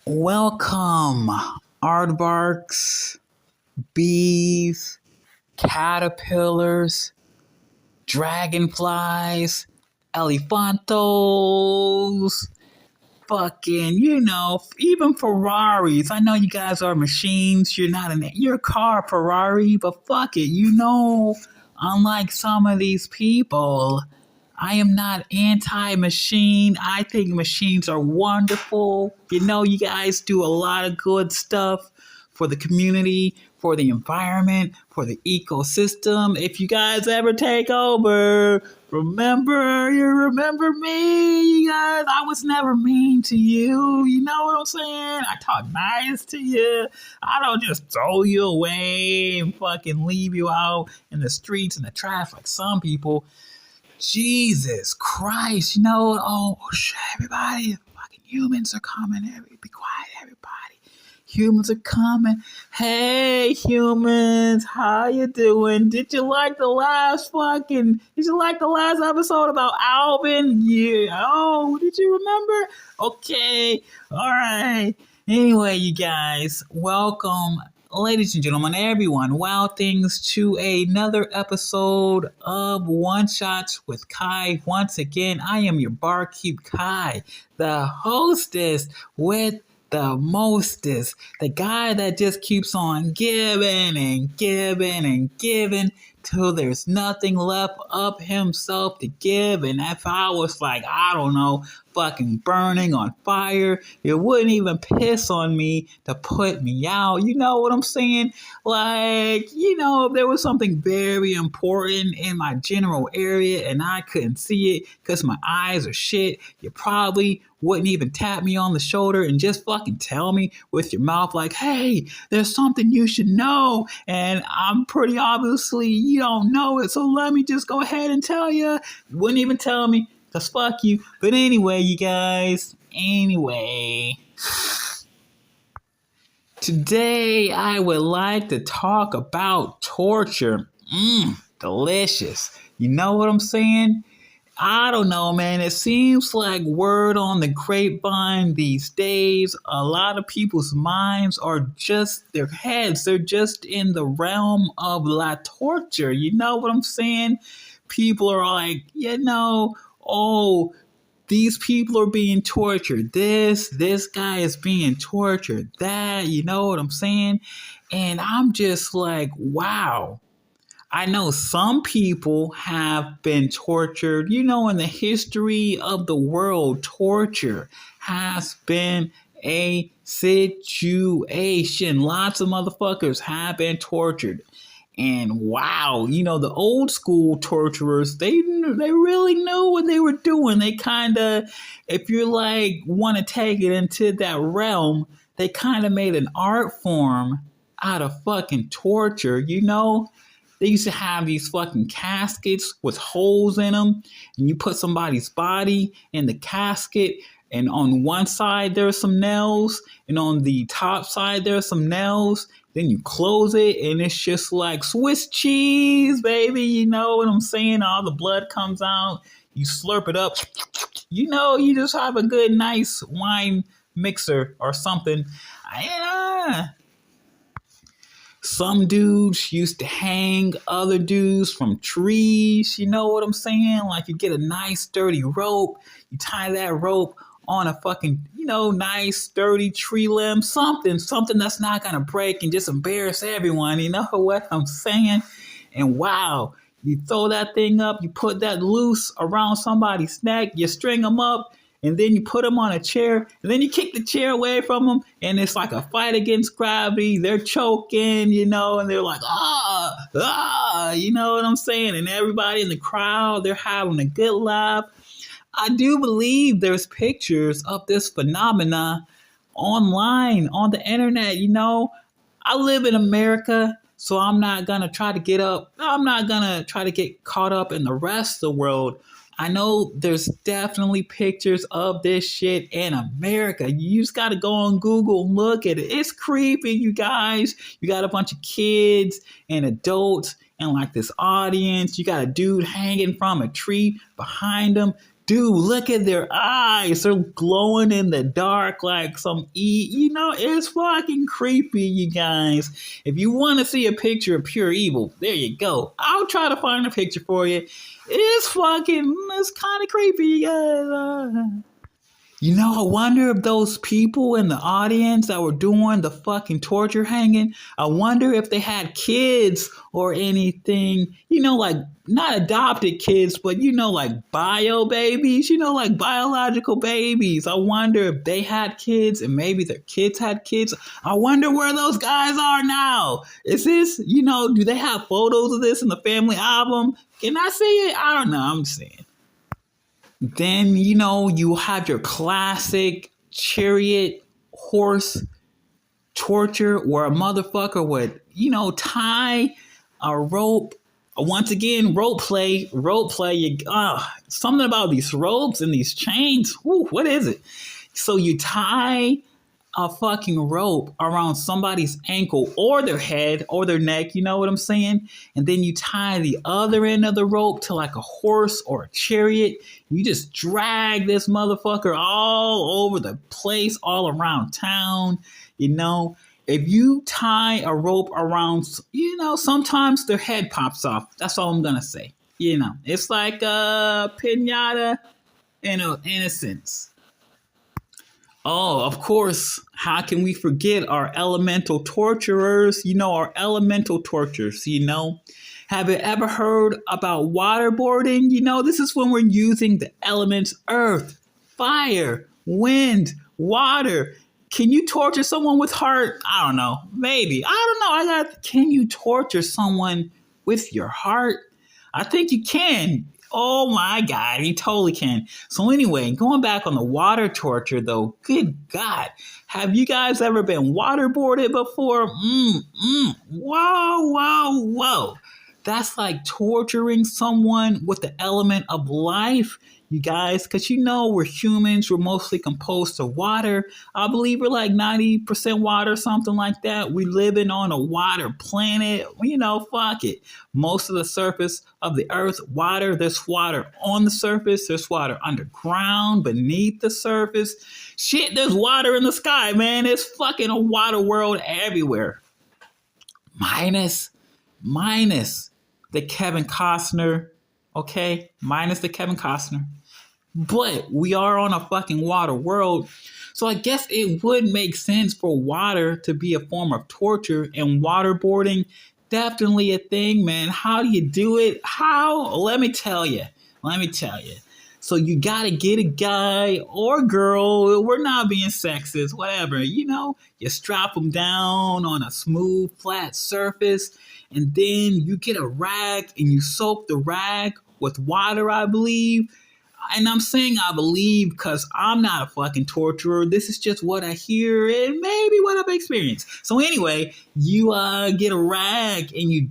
Welcome, aardvarks, bees, caterpillars, dragonflies, elephantos, fucking, even Ferraris. I know you guys are machines. You're a car, Ferrari, but fuck it. Unlike some of these people, I am not anti-machine. I think machines are wonderful. You guys do a lot of good stuff for the community, for the environment, for the ecosystem. If you guys ever take over, you remember me, you guys. I was never mean to you. You know what I'm saying? I talk nice to you. I don't just throw you away and fucking leave you out in the streets and the traffic like some people. Jesus Christ, everybody, fucking humans are coming. Be quiet, everybody. Humans are coming. Hey, humans, how you doing? Did you like the last episode about Alvin? Yeah. Oh, did you remember? Okay. All right. Anyway, you guys, welcome. Ladies and gentlemen, everyone, wild things to another episode of One Shots with Kai. Once again, I am your barkeep Kai, the hostess with the mostest, the guy that just keeps on giving and giving and giving till there's nothing left of himself to give. And if I was fucking burning on fire, it wouldn't even piss on me to put me out. You know what I'm saying? If there was something very important in my general area and I couldn't see it because my eyes are shit, you probably wouldn't even tap me on the shoulder and just fucking tell me with your mouth like, hey, there's something you should know. And I'm pretty obviously you don't know it, so let me just go ahead and tell you. You wouldn't even tell me, because fuck you. But anyway, you guys, today I would like to talk about torture. Delicious. You know what I'm saying? I don't know, man. It seems like word on the grapevine these days. A lot of people's minds are just their heads. They're just in the realm of la torture. You know what I'm saying? People are like, oh, these people are being tortured. This guy is being tortured. That, you know what I'm saying? And I'm just like, wow. I know some people have been tortured. In the history of the world, torture has been a situation. Lots of motherfuckers have been tortured. And wow, the old school torturers, they really knew what they were doing. They kind of, if you want to take it into that realm, they kind of made an art form out of fucking torture, They used to have these fucking caskets with holes in them, and you put somebody's body in the casket, and on one side there's some nails, and on the top side there's some nails. Then you close it, and it's just like Swiss cheese, baby. You know what I'm saying? All the blood comes out. You slurp it up. You just have a good, nice wine mixer or something. Some dudes used to hang other dudes from trees. You know what I'm saying? Like, you get a nice sturdy rope. You tie that rope on a fucking, nice sturdy tree limb. Something that's not going to break and just embarrass everyone. You know what I'm saying? And wow, you throw that thing up. You put that loose around somebody's neck. You string them up. And then you put them on a chair, and then you kick the chair away from them, and it's like a fight against gravity. They're choking, and they're like, you know what I'm saying? And everybody in the crowd, they're having a good laugh. I do believe there's pictures of this phenomena online, on the internet, I live in America, so I'm not going to try to get caught up in the rest of the world. I know there's definitely pictures of this shit in America. You just got to go on Google and look at it. It's creepy, you guys. You got a bunch of kids and adults and this audience. You got a dude hanging from a tree behind them. Dude, look at their eyes. They're glowing in the dark like some it's fucking creepy, you guys. If you want to see a picture of pure evil, there you go. I'll try to find a picture for you. It's kind of creepy, you guys. I wonder if those people in the audience that were doing the fucking torture hanging, I wonder if they had kids or anything, like not adopted kids, but like bio babies, like biological babies. I wonder if they had kids and maybe their kids had kids. I wonder where those guys are now. Is this, do they have photos of this in the family album? Can I see it? I don't know. I'm just saying. Then, you have your classic chariot horse torture where a motherfucker would, tie a rope. Once again, rope play. Something about these ropes and these chains. Whew, what is it? So you tie a fucking rope around somebody's ankle or their head or their neck, you know what I'm saying? And then you tie the other end of the rope to like a horse or a chariot. You just drag this motherfucker all over the place, all around town, If you tie a rope around, sometimes their head pops off. That's all I'm going to say. It's like a piñata in a sense. Oh, of course, how can we forget our elemental torturers? Our elemental tortures, Have you ever heard about waterboarding? This is when we're using the elements earth, fire, wind, water. Can you torture someone with heart? I don't know. Maybe. I don't know. Can you torture someone with your heart? I think you can. Oh my God, he totally can. So anyway, going back on the water torture though, good God. Have you guys ever been waterboarded before? Whoa. That's like torturing someone with the element of life, you guys, because we're humans. We're mostly composed of water. I believe we're like 90% water, something like that. We living on a water planet. Fuck it. Most of the surface of the earth, water. There's water on the surface. There's water underground, beneath the surface. Shit, there's water in the sky, man. It's fucking a water world everywhere. Minus the Kevin Costner, okay? Minus the Kevin Costner. But we are on a fucking water world. So I guess it would make sense for water to be a form of torture, and waterboarding, definitely a thing, man. How do you do it? How? Let me tell you. So you got to get a guy or girl. We're not being sexist, whatever. You strap them down on a smooth, flat surface. And then you get a rag and you soak the rag with water, I believe. And I'm saying I believe because I'm not a fucking torturer. This is just what I hear and maybe what I've experienced. So anyway, you get a rag and you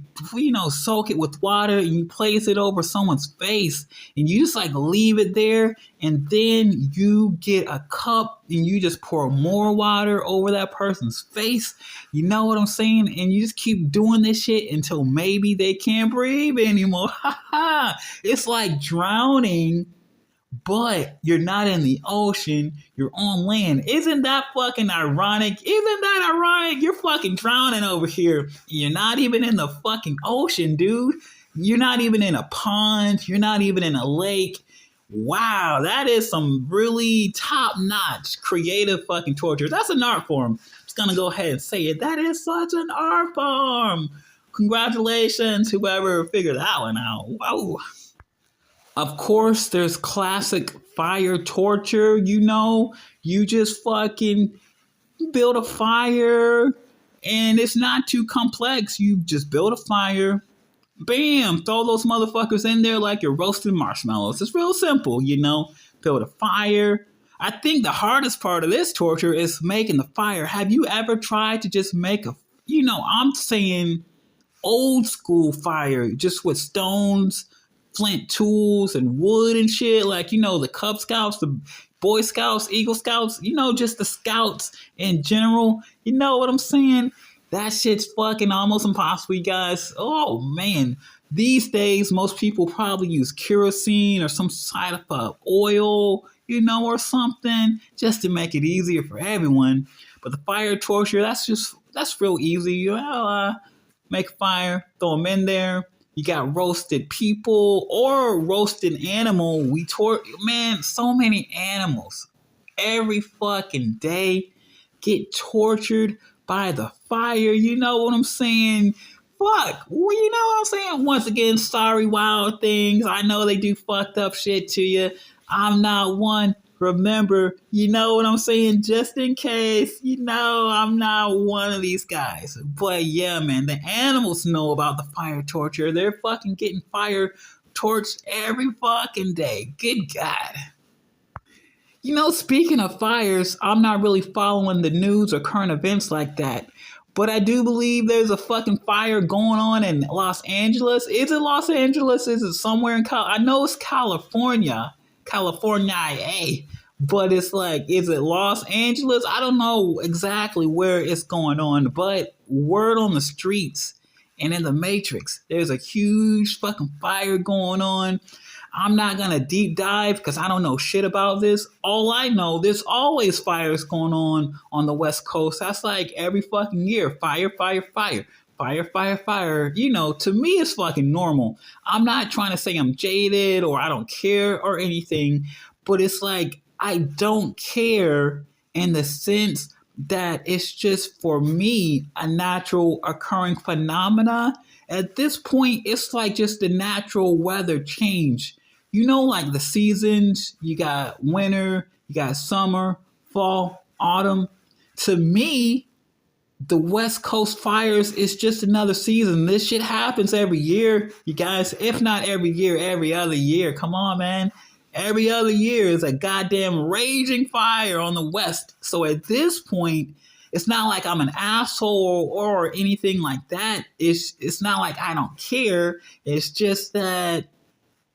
soak it with water and you place it over someone's face and you just like leave it there. And then you get a cup and you just pour more water over that person's face. You know what I'm saying? And you just keep doing this shit until maybe they can't breathe anymore. It's like drowning. But you're not in the ocean, you're on land. Isn't that fucking ironic? You're fucking drowning over here. You're not even in the fucking ocean, dude. You're not even in a pond. You're not even in a lake. Wow, that is some really top-notch creative fucking torture. That's an art form. I'm just gonna go ahead and say it. That is such an art form. Congratulations, whoever figured that one out. Wow. Of course, there's classic fire torture, you just fucking build a fire and it's not too complex. You just build a fire, bam, throw those motherfuckers in there like you're roasting marshmallows. It's real simple, build a fire. I think the hardest part of this torture is making the fire. Have you ever tried to just make I'm saying old school fire, just with stones, flint tools and wood and shit, like the Cub Scouts, the Boy Scouts, Eagle Scouts, just the Scouts in general. You know what I'm saying? That shit's fucking almost impossible, you guys. Oh man, These days, most people probably use kerosene or some type of oil, or something just to make it easier for everyone. But the fire torture, that's real easy. Make a fire, throw them in there. You got roasted people or roasted animal. Man, so many animals every fucking day get tortured by the fire. You know what I'm saying? Fuck. Well, you know what I'm saying? Once again, sorry, Wild Things. I know they do fucked up shit to you. I'm not one. Remember, you know what I'm saying? Just in case, I'm not one of these guys. But yeah, man, the animals know about the fire torture. They're fucking getting fire torched every fucking day. Good God. Speaking of fires, I'm not really following the news or current events like that. But I do believe there's a fucking fire going on in Los Angeles. Is it Los Angeles? Is it somewhere in I know it's California. California. But it's like, is it Los Angeles? I don't know exactly where it's going on. But word on the streets and in the Matrix, there's a huge fucking fire going on. I'm not going to deep dive because I don't know shit about this. All I know, there's always fires going on the West Coast. That's like every fucking year. Fire, fire, fire. Fire, fire, fire. To me, it's fucking normal. I'm not trying to say I'm jaded or I don't care or anything, but it's like I don't care in the sense that it's just, for me, a natural occurring phenomena. At this point, it's like just the natural weather change. Like the seasons, you got winter, you got summer, fall, autumn. To me, the West Coast fires is just another season. This shit happens every year, you guys. If not every year, every other year. Come on, man. Every other year is a goddamn raging fire on the West. So at this point, it's not like I'm an asshole or anything like that. It's not like I don't care. It's just that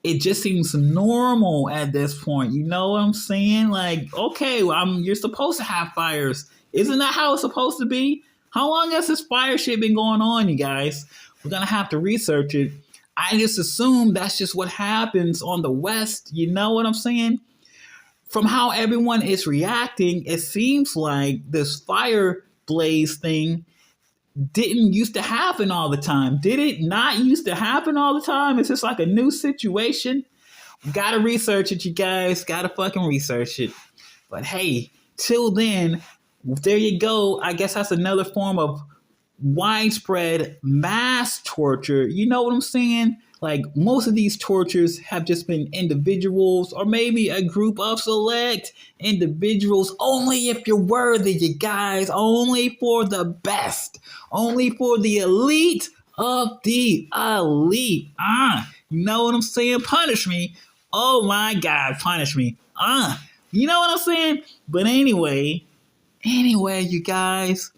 it just seems normal at this point. You know what I'm saying? Like, okay, you're supposed to have fires. Isn't that how it's supposed to be? How long has this fire shit been going on, you guys? We're going to have to research it. I just assume that's just what happens on the West. You know what I'm saying? From how everyone is reacting, it seems like this fire blaze thing didn't used to happen all the time. Did it not used to happen all the time? It's just like a new situation. Gotta research it, you guys. Gotta fucking research it. But hey, till then, there you go. I guess that's another form of widespread mass torture. You know what I'm saying? Like, most of these tortures have just been individuals or maybe a group of select individuals. Only if you're worthy, you guys. Only for the best. Only for the elite of the elite. You know what I'm saying? Punish me. Oh my God, punish me. You know what I'm saying? But anyway, you guys,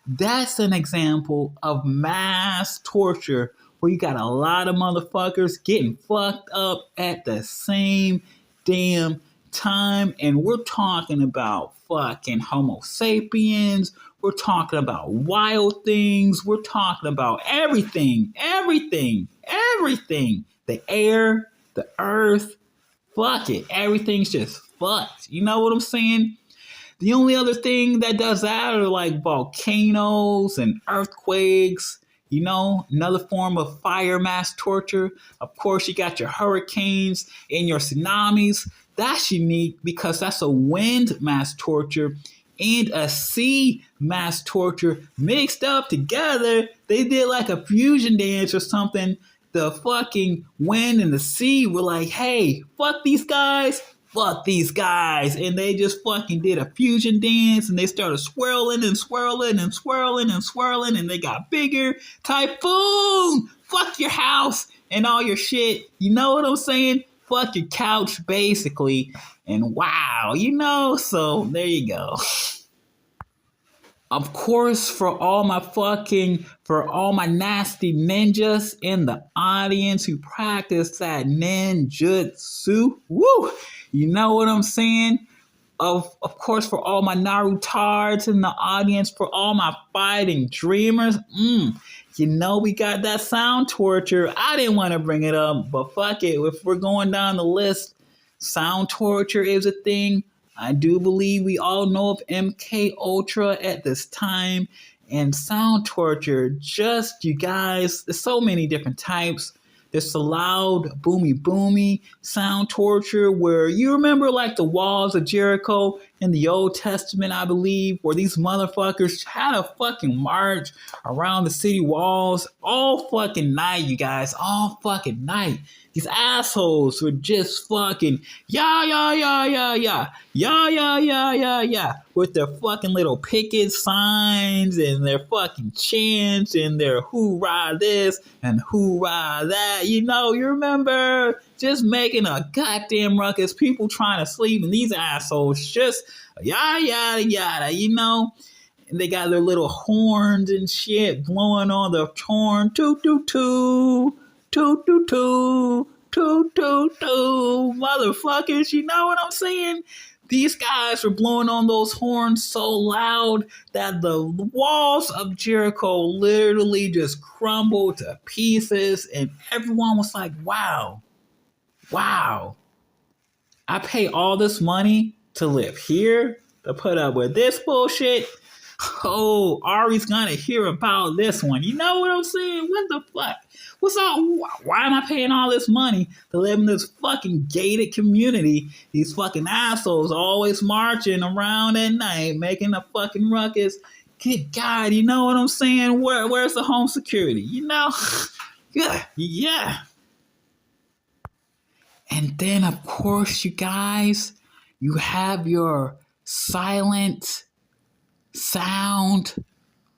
that's an example of mass torture where you got a lot of motherfuckers getting fucked up at the same damn time. And we're talking about fucking Homo sapiens. We're talking about wild things. We're talking about everything. The air, the earth. Fuck it. Everything's just fucked. You know what I'm saying? The only other thing that does that are like volcanoes and earthquakes. Another form of fire mass torture. Of course, you got your hurricanes and your tsunamis. That's unique because that's a wind mass torture and a sea mass torture mixed up together. They did like a fusion dance or something. The fucking wind and the sea were like, hey, fuck these guys. And they just fucking did a fusion dance and they started swirling and swirling and swirling and swirling and they got bigger. Typhoon! Fuck your house and all your shit. You know what I'm saying? Fuck your couch, basically. And wow, so there you go. Of course, for all my nasty ninjas in the audience who practice that ninjutsu, woo! You know what I'm saying? Of course, for all my Narutards in the audience, for all my fighting dreamers, you know we got that sound torture. I didn't want to bring it up, but fuck it. If we're going down the list, sound torture is a thing. I do believe we all know of MK Ultra at this time, and sound torture. Just you guys, there's so many different types. There's the loud, boomy sound torture where you remember like the walls of Jericho in the Old Testament, I believe, where these motherfuckers had a fucking march around the city walls all fucking night, you guys, all fucking night. These assholes were just fucking yeah, with their fucking little picket signs and their fucking chants and their hoorah this and hoorah that. You know, you remember just making a goddamn ruckus, people trying to sleep, and these assholes just yada, you know. And they got their little horns and shit blowing on the horn, toot toot toot. Toot, toot, toot, toot, toot, toot, motherfuckers, you know what I'm saying? These guys were blowing on those horns so loud that the walls of Jericho literally just crumbled to pieces, and everyone was like, wow, I pay all this money to live here, to put up with this bullshit. Oh, Ari's gonna hear about this one. You know what I'm saying? What the fuck? What's up? Why am I paying all this money to live in this fucking gated community? These fucking assholes always marching around at night, making a fucking ruckus. Good God, you know what I'm saying? Where's the home security? You know? Yeah. And then, of course, you guys, you have your silent sound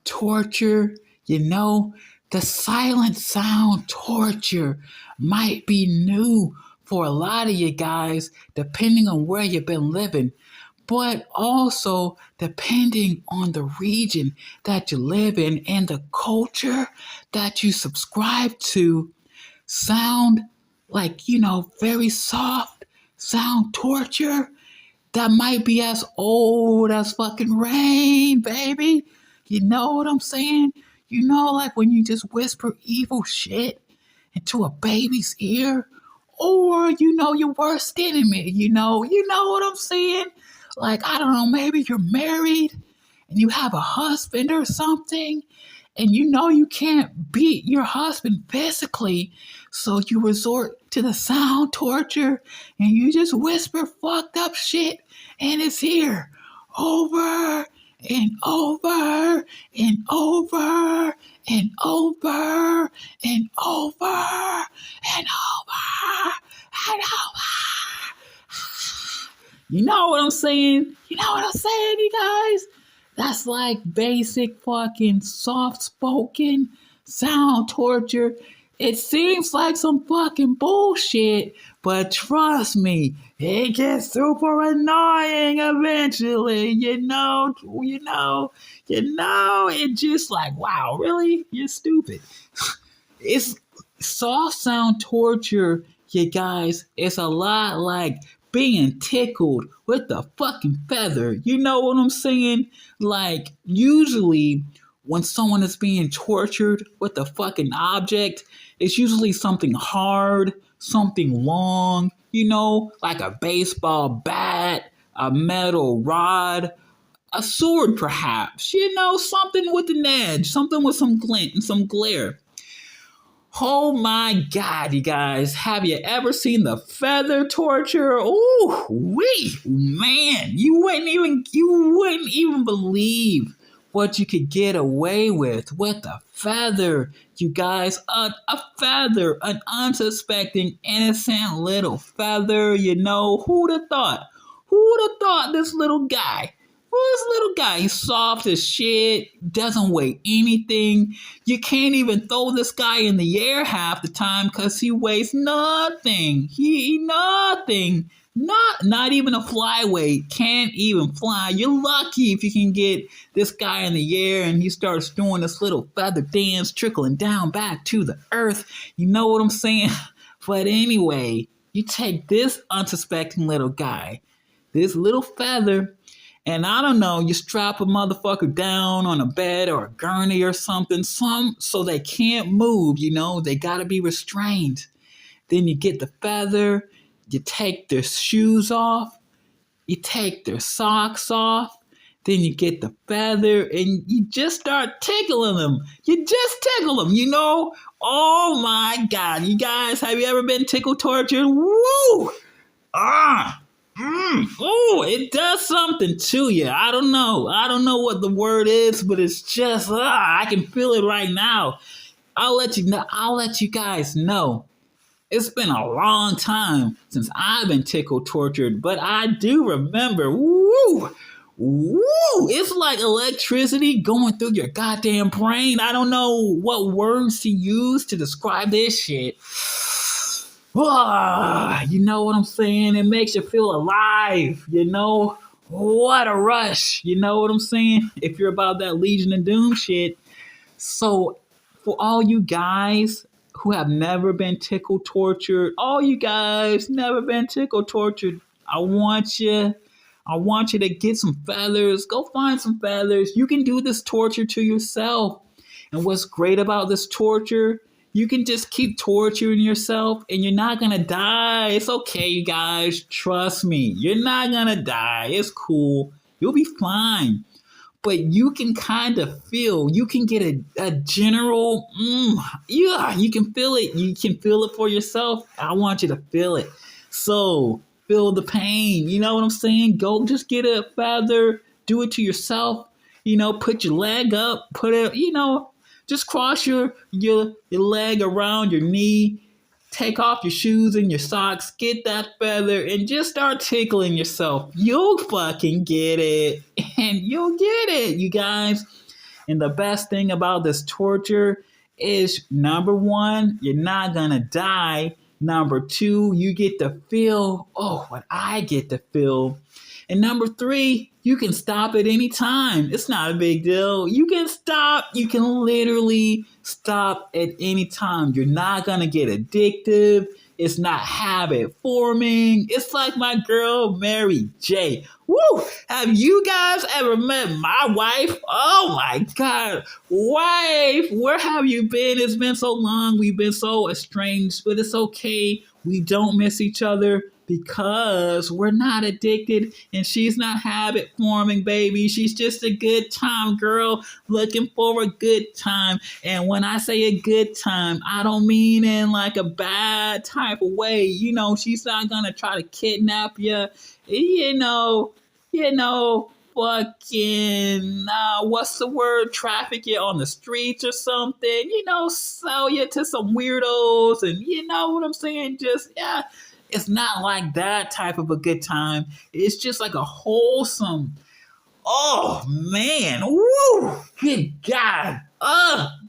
torture. You know, the silent sound torture might be new for a lot of you guys, depending on where you've been living, but also depending on the region that you live in and the culture that you subscribe to. Sound like, you know, very soft sound torture that might be as old as fucking rain, baby. You know what I'm saying? You know, like when you just whisper evil shit into a baby's ear, or, you know, your worst enemy, you know what I'm saying? Like, I don't know, maybe you're married and you have a husband or something, and you know you can't beat your husband physically, so you resort to the sound torture and you just whisper fucked up shit in his ear over and over and over and over and over and over and over. You know what I'm saying? You guys? That's like basic fucking soft-spoken sound torture. It seems like some fucking bullshit, but trust me, it gets super annoying eventually, you know, it's just like, wow, really? You're stupid. It's soft sound torture, you guys. It's a lot like being tickled with a fucking feather. You know what I'm saying? Like, usually when someone is being tortured with a fucking object, it's usually something hard, something long, you know, like a baseball bat, a metal rod, a sword perhaps, you know, something with an edge, something with some glint and some glare. Oh my God, you guys, have you ever seen the feather torture? Ooh, wee, man, you wouldn't even believe what you could get away with a feather, you guys. A feather, an unsuspecting, innocent little feather, you know. Who'd have thought this little guy? He's soft as shit, doesn't weigh anything. You can't even throw this guy in the air half the time because he weighs nothing. Nothing. Not even a flyweight. Can't even fly. You're lucky if you can get this guy in the air and he starts doing this little feather dance, trickling down back to the earth. You know what I'm saying? But anyway, you take this unsuspecting little guy, this little feather, and I don't know, you strap a motherfucker down on a bed or a gurney or something, so they can't move, they gotta be restrained. Then you get the feather, you take their shoes off, you take their socks off, then you get the feather and you just start tickling them. You just tickle them, Oh my God. You guys, have you ever been tickle tortured? Woo! Oh, it does something to you. I don't know. I don't know what the word is, but it's just, I can feel it right now. I'll let you guys know. It's been a long time since I've been tickle tortured, but I do remember, woo, it's like electricity going through your goddamn brain. I don't know what words to use to describe this shit. You know what I'm saying? It makes you feel alive, What a rush, you know what I'm saying? If you're about that Legion of Doom shit. So, for all you guys who have never been tickle tortured, I want you to get some feathers. Go find some feathers. You can do this torture to yourself. And what's great about this torture, you can just keep torturing yourself and you're not going to die. It's okay, you guys. Trust me. You're not going to die. It's cool. You'll be fine. But you can kind of feel, you can get a general, you can feel it. You can feel it for yourself. I want you to feel it. So feel the pain. You know what I'm saying? Go just get a feather. Do it to yourself. Put your leg up. Put it, just cross your leg around your knee. Take off your shoes and your socks, get that feather, and just start tickling yourself. You'll fucking get it. And you'll get it, you guys. And the best thing about this torture is, number one, you're not gonna die. Number two, you get to feel, what I get to feel. And number three, you can stop at any time. It's not a big deal. You can stop. You can literally stop at any time. You're not going to get addictive. It's not habit forming. It's like my girl, Mary J. Woo! Have you guys ever met my wife? Oh my God. Wife, where have you been? It's been so long. We've been so estranged, but it's okay. We don't miss each other because we're not addicted and she's not habit forming, baby. She's just a good time girl looking for a good time. And when I say a good time, I don't mean in like a bad type of way. She's not going to try to kidnap you. Fucking, what's the word? Traffic you on the streets or something. Sell you to some weirdos and you know what I'm saying? Just, yeah. It's not like that type of a good time. It's just like a wholesome, oh man, woo, good God.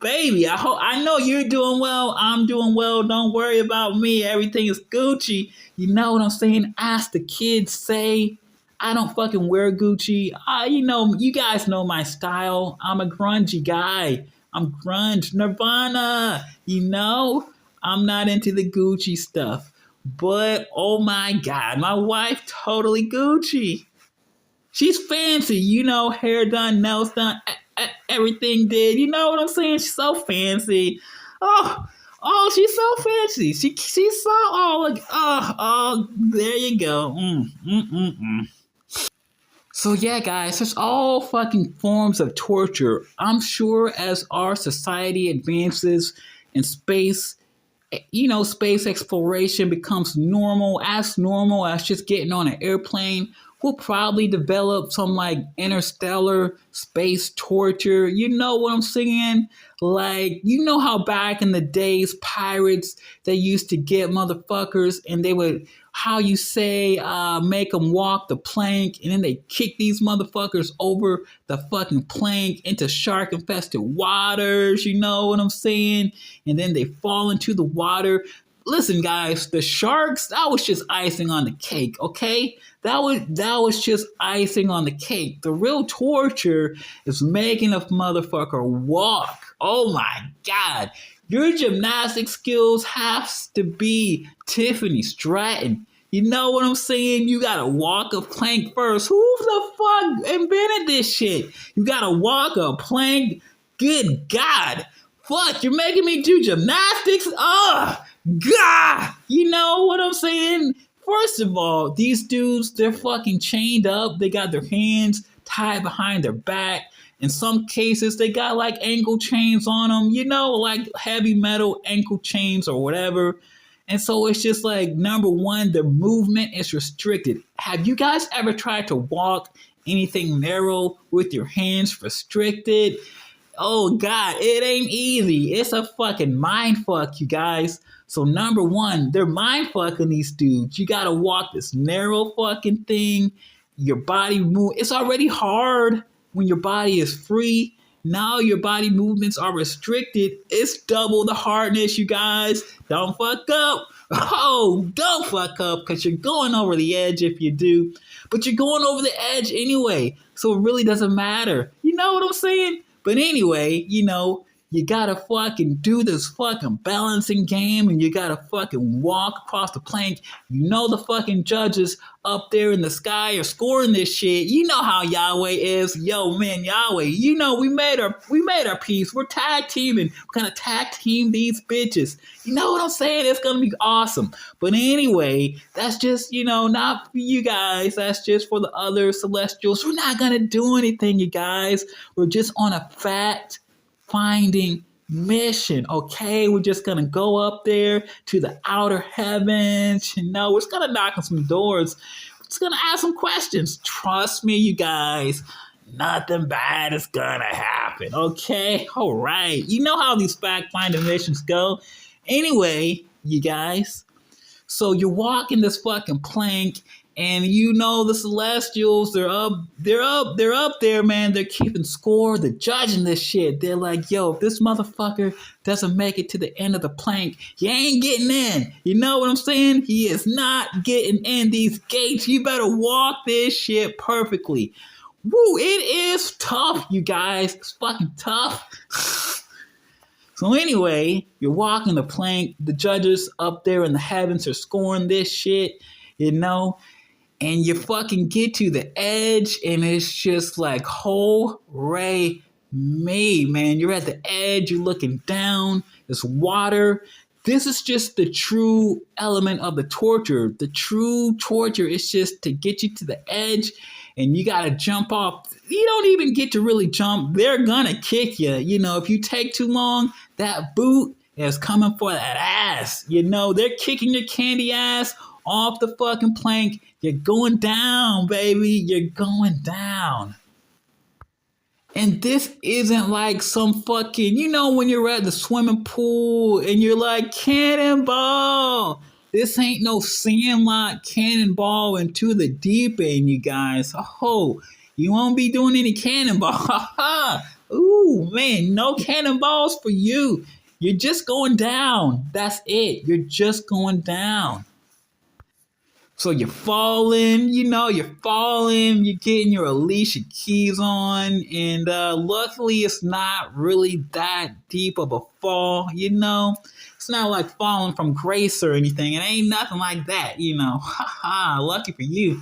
Baby, I know you're doing well. I'm doing well. Don't worry about me. Everything is Gucci. You know what I'm saying? As the kids say, I don't fucking wear Gucci. You guys know my style. I'm a grungy guy. I'm grunge. Nirvana. I'm not into the Gucci stuff. But, oh my God, my wife totally Gucci. She's fancy, hair done, nails done, everything did. You know what I'm saying? She's so fancy. Oh, she's so fancy. She's so, there you go. So yeah, guys, there's all fucking forms of torture. I'm sure as our society advances in space, space exploration becomes normal as just getting on an airplane. We'll probably develop some like interstellar space torture. You know what I'm saying? Like, how back in the days, pirates, they used to get motherfuckers and they would, make them walk the plank, and then they kick these motherfuckers over the fucking plank into shark-infested waters, you know what I'm saying? And then they fall into the water. Listen, guys, the sharks, that was just icing on the cake, okay? That was just icing on the cake. The real torture is making a motherfucker walk. Oh my God. Your gymnastic skills have to be Tiffany Stratton. You know what I'm saying? You gotta walk a plank first. Who the fuck invented this shit? You gotta walk a plank. Good God. Fuck, you're making me do gymnastics? Ugh. God. You know what I'm saying? First of all, these dudes, they're fucking chained up. They got their hands tied behind their back. In some cases, they got like ankle chains on them, you know, like heavy metal ankle chains or whatever. And so it's just like, number one, the movement is restricted. Have you guys ever tried to walk anything narrow with your hands restricted? Oh God, it ain't easy. It's a fucking mind fuck, you guys. So number one, they're mind fucking these dudes. You gotta walk this narrow fucking thing. Your body move. It's already hard when your body is free. Now your body movements are restricted. It's double the hardness, you guys. Don't fuck up. Oh, don't fuck up, because you're going over the edge if you do. But you're going over the edge anyway, so it really doesn't matter. You know what I'm saying? But anyway, you know, you gotta fucking do this fucking balancing game, and you gotta fucking walk across the plank. You know the fucking judges up there in the sky are scoring this shit. You know how Yahweh is. Yo, man, Yahweh, you know we made our peace. We're tag teaming. We're gonna tag team these bitches. You know what I'm saying? It's gonna be awesome. But anyway, that's just, you know, not for you guys. That's just for the other celestials. We're not gonna do anything, you guys. We're just on a fact finding mission, okay? We're just gonna go up there to the outer heavens, you know, we're just gonna knock on some doors, we're just gonna ask some questions. Trust me, you guys, nothing bad is gonna happen, okay? All right, you know how these fact finding missions go. Anyway, you guys, so you're walking this fucking plank, and you know the Celestials, they're up there, man. They're keeping score. They're judging this shit. They're like, yo, if this motherfucker doesn't make it to the end of the plank, he ain't getting in. You know what I'm saying? He is not getting in these gates. You better walk this shit perfectly. Woo, it is tough, you guys. It's fucking tough. So anyway, you're walking the plank. The judges up there in the heavens are scoring this shit, you know? And you fucking get to the edge, and it's just like, hooray me, man. You're at the edge, you're looking down, there's water. This is just the true element of the torture. The true torture is just to get you to the edge, and you gotta jump off. You don't even get to really jump. They're gonna kick you. You know, if you take too long, that boot is coming for that ass. You know, they're kicking your candy ass off the fucking plank. You're going down, baby. You're going down. And this isn't like some fucking, you know, when you're at the swimming pool and you're like, cannonball. This ain't no Sandlot cannonball into the deep end, you guys. Oh, you won't be doing any cannonball. Ooh, man, no cannonballs for you. You're just going down. That's it. You're just going down. So you're falling, you're getting your Alicia Keys on, and luckily it's not really that deep of a fall, you know? It's not like falling from grace or anything. It ain't nothing like that, you know? Lucky for you.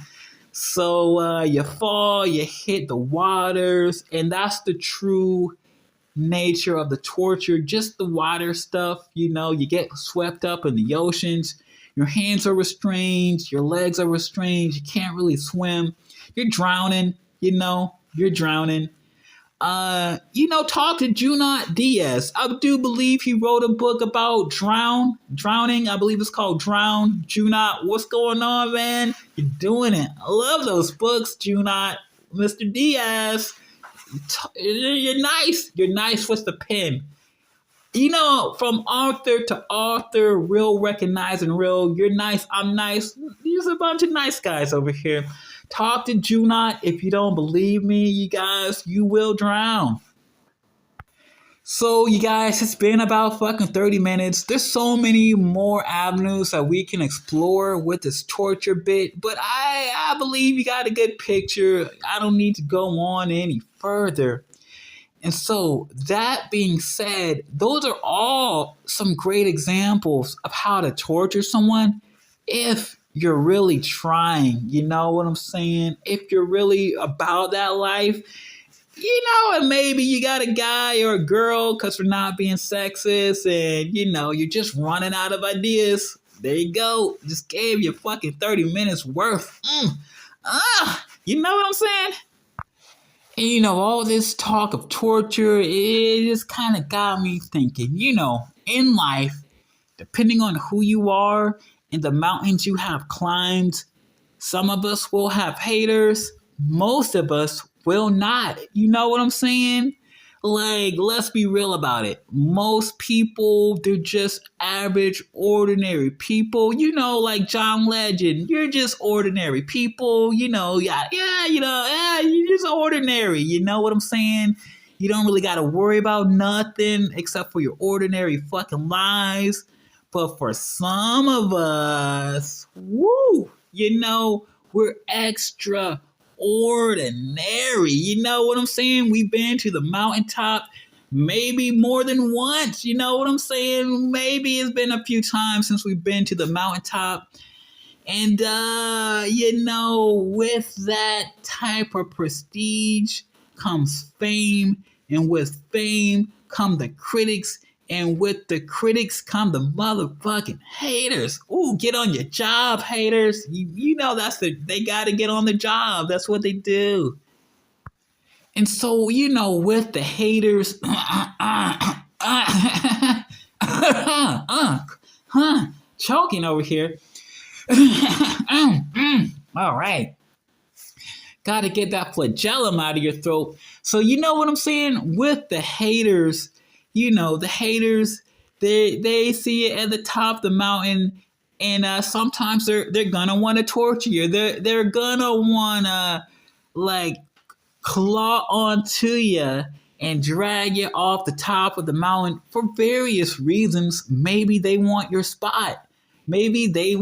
So you fall, you hit the waters, and that's the true nature of the torture, just the water stuff, you know? You get swept up in the oceans. Your hands are restrained. Your legs are restrained. You can't really swim. You're drowning. You're drowning. Talk to Junot Diaz. I do believe he wrote a book about drowning. I believe it's called Drown. Junot, what's going on, man? You're doing it. I love those books, Junot. Mr. Diaz, you're nice. You're nice with the pen. You know, from author to author, real recognizing real, you're nice, I'm nice. There's a bunch of nice guys over here. Talk to Junot. If you don't believe me, you guys, you will drown. So, you guys, it's been about fucking 30 minutes. There's so many more avenues that we can explore with this torture bit, but I believe you got a good picture. I don't need to go on any further. And so, that being said, those are all some great examples of how to torture someone if you're really trying. You know what I'm saying? If you're really about that life, and maybe you got a guy or a girl, because we're not being sexist, and, you're just running out of ideas. There you go. Just gave you fucking 30 minutes worth. You know what I'm saying? And, all this talk of torture, it just kind of got me thinking, in life, depending on who you are and the mountains you have climbed, some of us will have haters. Most of us will not. You know what I'm saying? Like, let's be real about it. Most people, they're just average, ordinary people. Like John Legend, you're just ordinary people. You're just ordinary. You know what I'm saying? You don't really got to worry about nothing except for your ordinary fucking lives. But for some of us, we're extra ordinary. You know what I'm saying? We've been to the mountaintop maybe more than once. You know what I'm saying? Maybe it's been a few times since we've been to the mountaintop. And, with that type of prestige comes fame. And with fame come the critics. And with the critics come the motherfucking haters. Ooh, get on your job, haters. They gotta get on the job. That's what they do. And so, with the haters, choking over here. All right. Gotta get that flagellum out of your throat. So, you know what I'm saying? With the haters, the haters, they see it at the top of the mountain, and sometimes they're gonna want to torture you. They're gonna wanna like claw onto you and drag you off the top of the mountain for various reasons. Maybe they want your spot. Maybe they're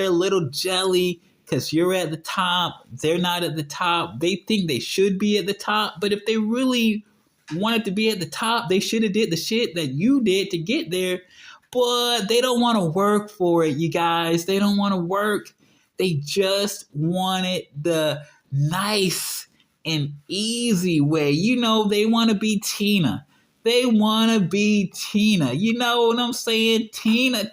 a little jelly because you're at the top. They're not at the top. They think they should be at the top, but if they really wanted to be at the top, they should have did the shit that you did to get there. But they don't want to work for it, you guys. They don't want to work. They just wanted the nice and easy way. They want to be Tina. They want to be Tina. You know what I'm saying? Tina.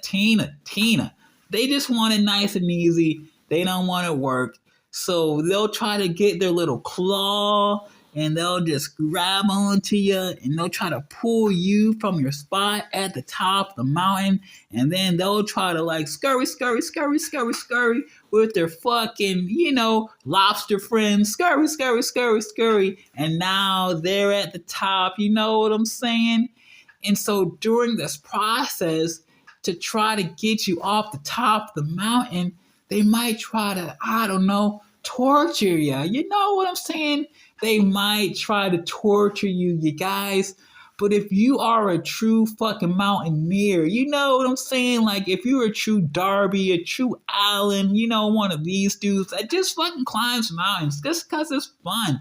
They just want it nice and easy. They don't want to work. So they'll try to get their little claw and they'll just grab onto you and they'll try to pull you from your spot at the top of the mountain. And then they'll try to like scurry with their fucking, lobster friends. Scurry. And now they're at the top. You know what I'm saying? And so during this process to try to get you off the top of the mountain, they might try to, torture you. You know what I'm saying? They might try to torture you, you guys. But if you are a true fucking mountaineer, you know what I'm saying? Like if you're a true Darby, a true Allen, one of these dudes that just fucking climbs mountains just because it's fun.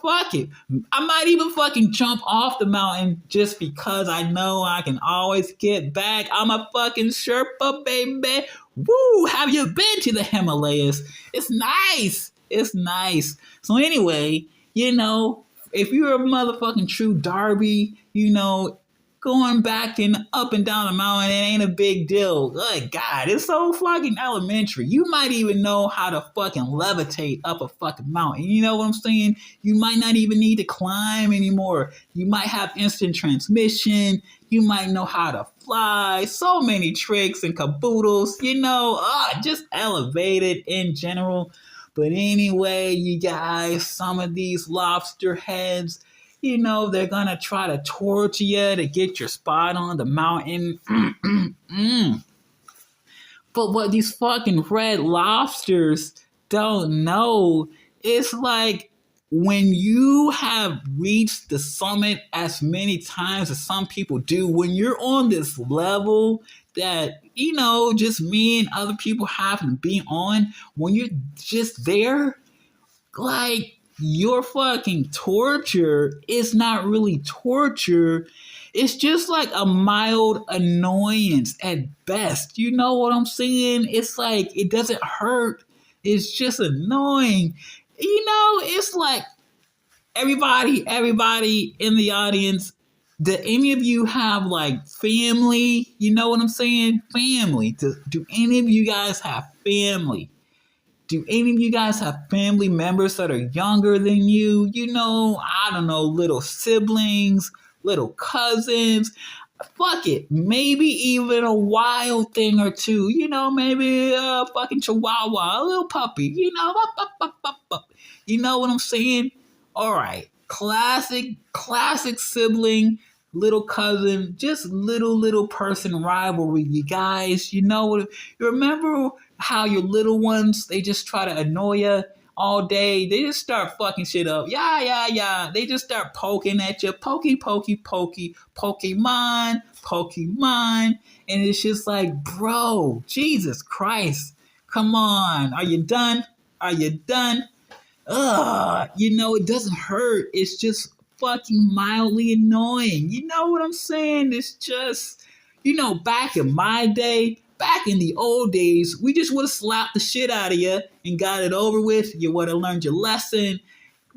Fuck it. I might even fucking jump off the mountain just because I know I can always get back. I'm a fucking Sherpa, baby. Woo! Have you been to the Himalayas? It's nice. So anyway, if you're a motherfucking true Darby, going back and up and down the mountain, it ain't a big deal. Good God, it's so fucking elementary. You might even know how to fucking levitate up a fucking mountain. You know what I'm saying? You might not even need to climb anymore. You might have instant transmission. You might know how to fly. So many tricks and caboodles, just elevated in general. But anyway, you guys, some of these lobster heads, they're going to try to torture you to get your spot on the mountain. But what these fucking red lobsters don't know is like when you have reached the summit as many times as some people do, when you're on this level that, just me and other people happen to be on, when you're just there, like your fucking torture is not really torture. It's just like a mild annoyance at best. You know what I'm saying? It's like it doesn't hurt. It's just annoying. It's like everybody in the audience, do any of you have like family? You know what I'm saying? Family. Do any of you guys have family? Do any of you guys have family members that are younger than you? I don't know, little siblings, little cousins. Fuck it. Maybe even a wild thing or two. Maybe a fucking chihuahua, a little puppy. You know what I'm saying? All right. Classic sibling, little cousin, just little person rivalry, you guys. You remember how your little ones, they just try to annoy you all day. They just start fucking shit up. Yeah. They just start poking at you. Pokey. Pokemon. And it's just like, bro, Jesus Christ. Come on. Are you done? It doesn't hurt. It's just fucking mildly annoying. You know what I'm saying? It's just, back in my day, back in the old days, we just would have slapped the shit out of you and got it over with. You would have learned your lesson.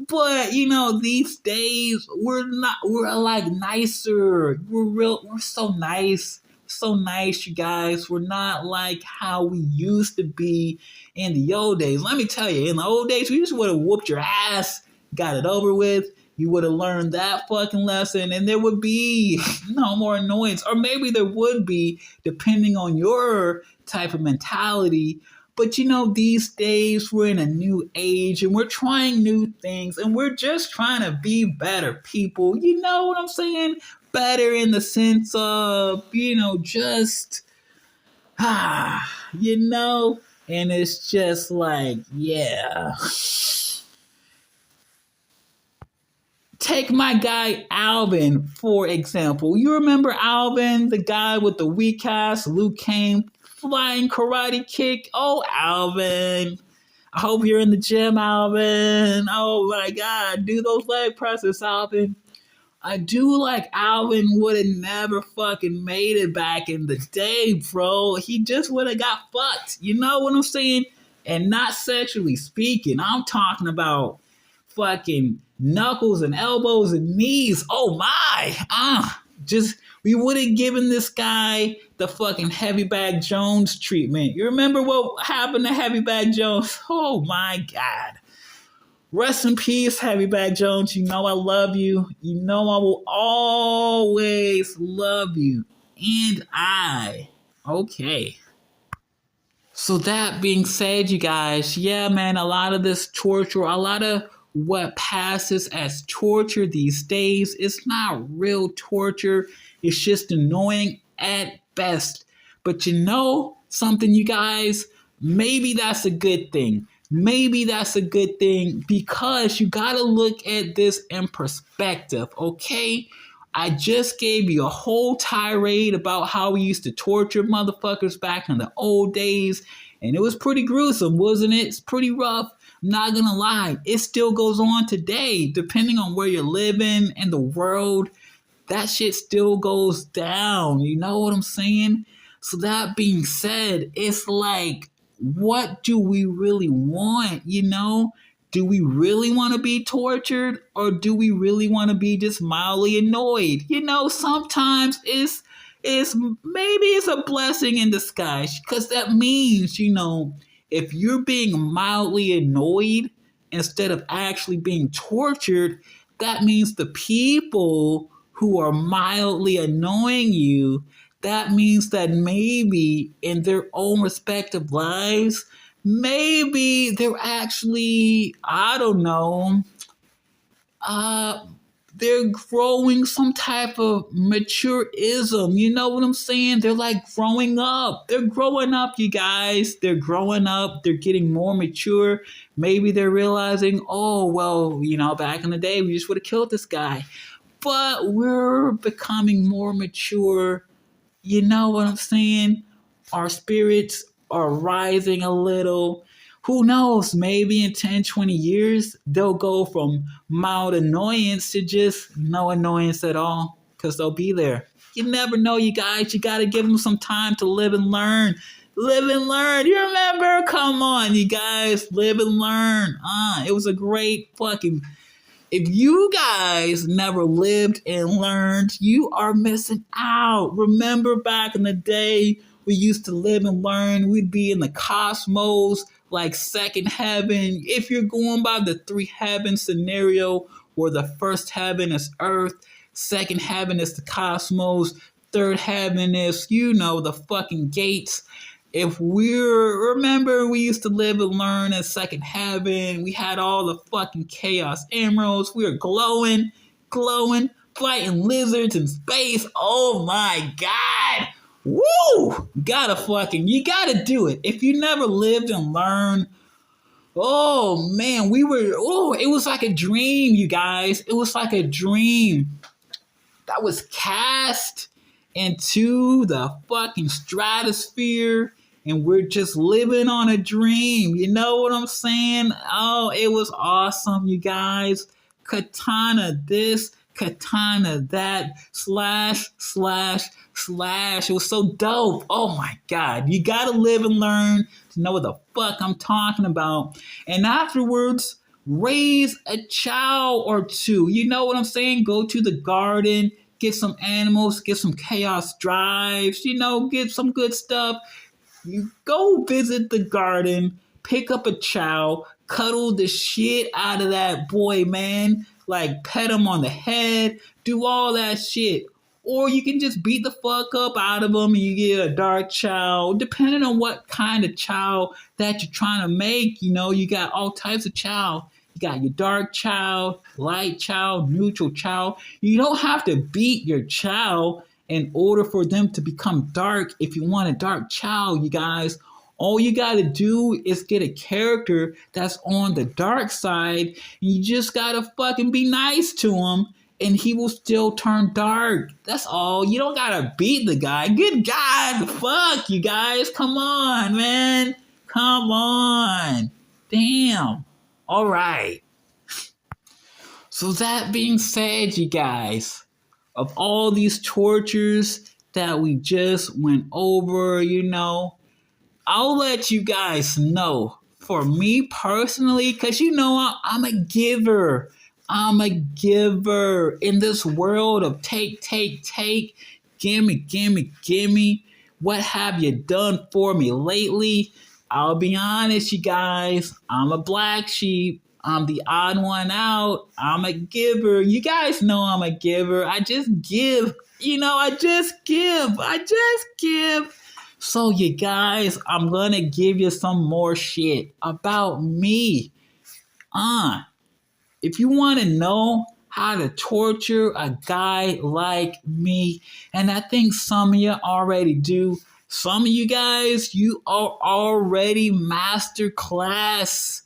But, these days, we're like nicer. We're so nice. So nice, you guys. We're not like how we used to be in the old days. Let me tell you, in the old days, we just would have whooped your ass, got it over with. You would have learned that fucking lesson, and there would be no more annoyance. Or maybe there would be, depending on your type of mentality. But these days we're in a new age and we're trying new things and we're just trying to be better people. You know what I'm saying? Better in the sense of, just, and it's just like, yeah. Take my guy Alvin, for example. You remember Alvin, the guy with the weak ass Liu Kang flying karate kick? Oh, Alvin. I hope you're in the gym, Alvin. Oh my God, do those leg presses, Alvin. I do like Alvin would have never fucking made it back in the day, bro. He just would have got fucked. You know what I'm saying? And not sexually speaking. I'm talking about fucking knuckles and elbows and knees. Oh my. We would have given this guy the fucking Heavy Bag Jones treatment. You remember what happened to Heavy Bag Jones? Oh my God. Rest in peace, Heavy Bag Jones. You know I love you. You know I will always love you. And okay. So that being said, you guys, yeah, man, a lot of this torture, a lot of what passes as torture these days, it's not real torture. It's just annoying at best. But something, you guys, maybe that's a good thing. Maybe that's a good thing because you got to look at this in perspective, okay? I just gave you a whole tirade about how we used to torture motherfuckers back in the old days, and it was pretty gruesome, wasn't it? It's pretty rough. I'm not gonna lie. It still goes on today, depending on where you're living in the world. That shit still goes down. You know what I'm saying? So that being said, it's like, what do we really want? Do we really want to be tortured or do we really want to be just mildly annoyed? Sometimes it's maybe it's a blessing in disguise because that means, if you're being mildly annoyed instead of actually being tortured, that means the people who are mildly annoying you, that means that maybe in their own respective lives, maybe they're actually, I don't know, they're growing some type of matureism. You know what I'm saying? They're like growing up. They're growing up, you guys. They're growing up. They're getting more mature. Maybe they're realizing, oh, well, back in the day, we just would have killed this guy. But we're becoming more mature. You know what I'm saying? Our spirits are rising a little. Who knows? Maybe in 10, 20 years, they'll go from mild annoyance to just no annoyance at all. because they'll be there. You never know, you guys. You got to give them some time to live and learn. Live and learn. You remember? Come on, you guys. Live and learn. It was a great fucking... If you guys never lived and learned, you are missing out. Remember back in the day, we used to live and learn. We'd be in the cosmos, like second heaven. If you're going by the three heaven scenario, where the first heaven is Earth, second heaven is the cosmos, third heaven is, the fucking gates. If remember, we used to live and learn in second heaven. We had all the fucking chaos emeralds. We were glowing, fighting lizards in space. Oh my God. Woo! You gotta do it. If you never lived and learned, oh man, it was like a dream, you guys. It was like a dream that was cast into the fucking stratosphere, and we're just living on a dream. You know what I'm saying? Oh, it was awesome, you guys. Katana this, katana that, slash. It was so dope. Oh my God. You gotta live and learn to know what the fuck I'm talking about. And afterwards, raise a child or two. You know what I'm saying? Go to the garden, get some animals, get some chaos drives, get some good stuff. You go visit the garden, pick up a child, cuddle the shit out of that boy, man. Like pet him on the head, do all that shit. Or you can just beat the fuck up out of them and you get a dark child. Depending on what kind of child that you're trying to make, you got all types of child. You got your dark child, light child, neutral child. You don't have to beat your child in order for them to become dark. If you want a dark child, you guys, all you got to do is get a character that's on the dark side. And you just got to fucking be nice to him, and he will still turn dark. That's all. You don't got to beat the guy. Good God. Fuck, you guys. Come on, man. Come on. Damn. All right. So that being said, you guys, of all these tortures that we just went over, I'll let you guys know. For me personally, because I'm a giver. I'm a giver in this world of take. Gimme. What have you done for me lately? I'll be honest, you guys. I'm a black sheep. I'm the odd one out. I'm a giver. You guys know I'm a giver. I just give. I just give. So, you guys, I'm going to give you some more shit about me. If you want to know how to torture a guy like me, and I think some of you already do, some of you guys, you are already master class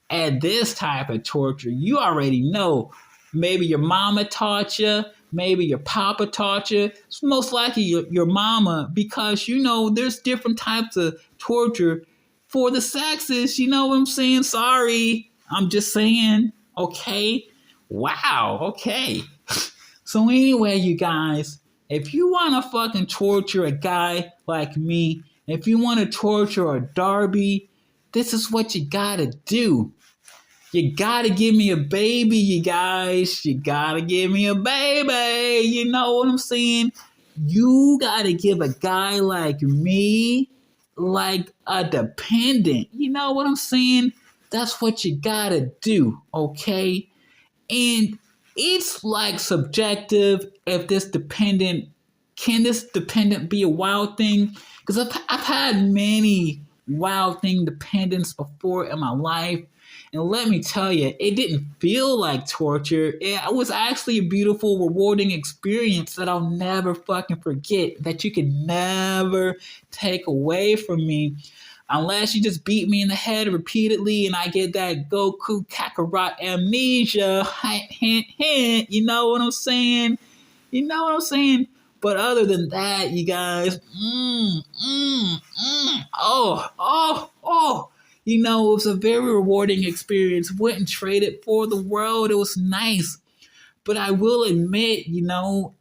at this type of torture. You already know. Maybe your mama taught you. Maybe your papa taught you. It's most likely your mama, because, there's different types of torture for the sexes. You know what I'm saying? Sorry. I'm just saying. Okay? Wow. Okay. So anyway, you guys, if you want to fucking torture a guy like me, if you want to torture a Darby, this is what you gotta do. You gotta give me a baby, you guys. You gotta give me a baby. You know what I'm saying? You gotta give a guy like me, like a dependent. You know what I'm saying? That's what you gotta do, okay? And it's like subjective if can this dependent be a wild thing? Because I've had many wild thing dependents before in my life. And let me tell you, it didn't feel like torture. It was actually a beautiful, rewarding experience that I'll never fucking forget, that you can never take away from me. Unless you just beat me in the head repeatedly and I get that Goku Kakarot amnesia. Hint, hint. You know what I'm saying? But other than that, you guys, it was a very rewarding experience. Wouldn't trade it for the world. It was nice. But I will admit,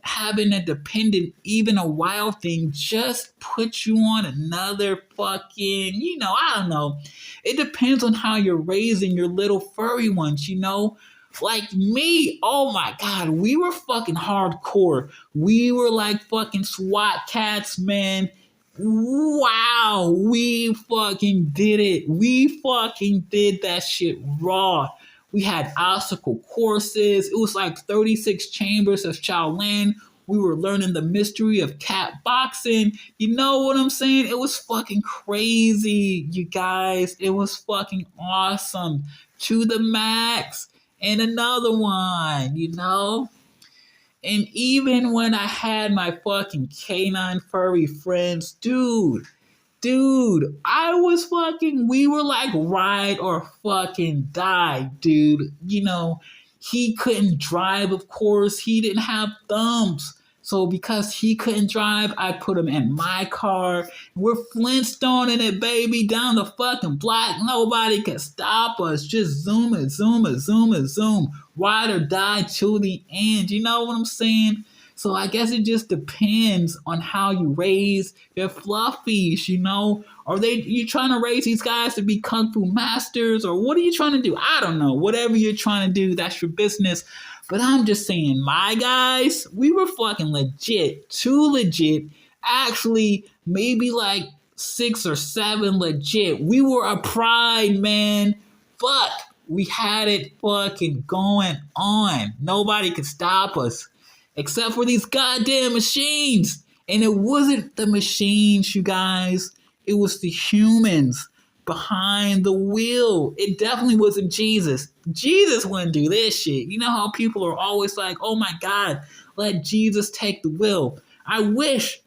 having a dependent, even a wild thing, just puts you on another fucking, I don't know. It depends on how you're raising your little furry ones, Like me, oh my God, we were fucking hardcore. We were like fucking SWAT cats, man. Wow, we fucking did it. We fucking did that shit raw. We had obstacle courses. It was like 36 chambers of Shaolin. We were learning the mystery of cat boxing. You know what I'm saying? It was fucking crazy, you guys. It was fucking awesome. To the max. And another one. And even when I had my fucking canine furry friends, dude, we were like ride or fucking die, dude. He couldn't drive, of course. He didn't have thumbs. So because he couldn't drive, I put him in my car. We're Flintstoning it, baby, down the fucking block. Nobody can stop us. Just zoom it, zoom it, zoom it, zoom. Ride or die till the end. You know what I'm saying? So I guess it just depends on how you raise your fluffies, Are you trying to raise these guys to be kung fu masters, or what are you trying to do? I don't know. Whatever you're trying to do, that's your business. But I'm just saying, my guys, we were fucking legit, too legit. Actually, maybe like 6 or 7 legit. We were a pride, man. Fuck. We had it fucking going on. Nobody could stop us. Except for these goddamn machines. And it wasn't the machines, you guys. It was the humans behind the wheel. It definitely wasn't Jesus. Jesus wouldn't do this shit. You know how people are always like, oh my God, let Jesus take the wheel. I wish